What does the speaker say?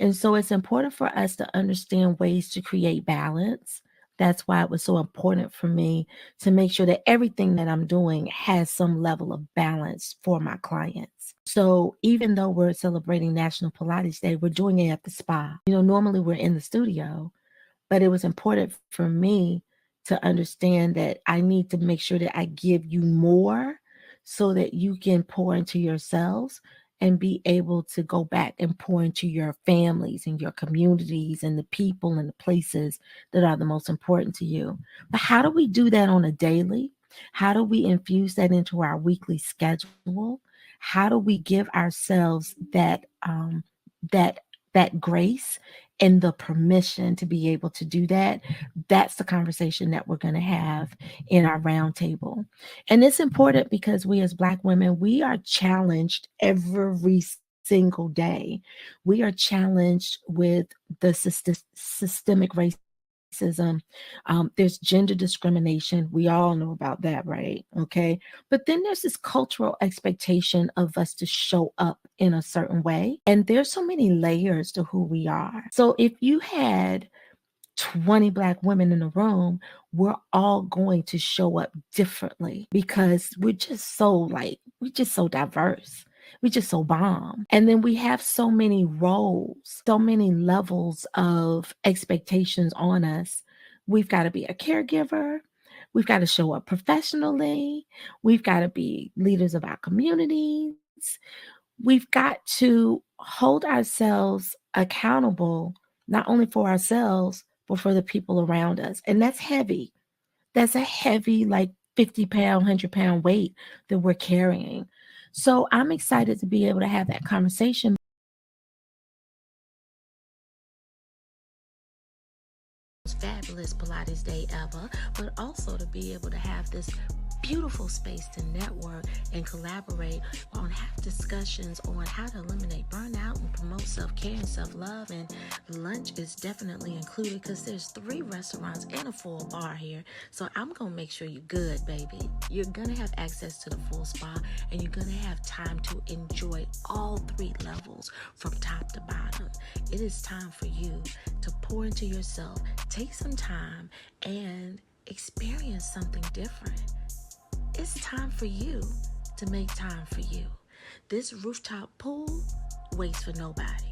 And so it's important for us to understand ways to create balance. That's why it was so important for me to make sure that everything that I'm doing has some level of balance for my clients. So even though we're celebrating National Pilates Day, we're doing it at the spa. Normally we're in the studio, but it was important for me to understand that I need to make sure that I give you more so that you can pour into yourselves and be able to go back and pour into your families and your communities and the people and the places that are the most important to you. But how do we do that on a daily? How do we infuse that into our weekly schedule? How do we give ourselves that that grace and the permission to be able to do that? That's the conversation that we're going to have in our roundtable. And it's important because we as Black women, we are challenged every single day. We are challenged with the systemic racism. There's gender discrimination. We all know about that, right? Okay. But then there's this cultural expectation of us to show up in a certain way. And there's so many layers to who we are. So if you had 20 Black women in a room, we're all going to show up differently because we're just so diverse. We're just so bomb. And then we have so many roles, so many levels of expectations on us. We've got to be a caregiver. We've got to show up professionally. We've got to be leaders of our communities. We've got to hold ourselves accountable, not only for ourselves, but for the people around us. And that's heavy. That's a heavy, like 50-pound, 100-pound weight that we're carrying. So I'm excited to be able to have that conversation. Fabulous Pilates Day ever, but also to be able to have this beautiful space to network and collaborate on, have discussions on how to eliminate burnout and promote self-care and self-love. And lunch is definitely included because there's 3 restaurants and a full bar here. So I'm gonna make sure you're good, baby. You're gonna have access to the full spa, and you're gonna have time to enjoy all 3 levels from top to bottom. It is time for you to pour into yourself, take some time, and experience something different. It's time for you to make time for you. This rooftop pool waits for nobody.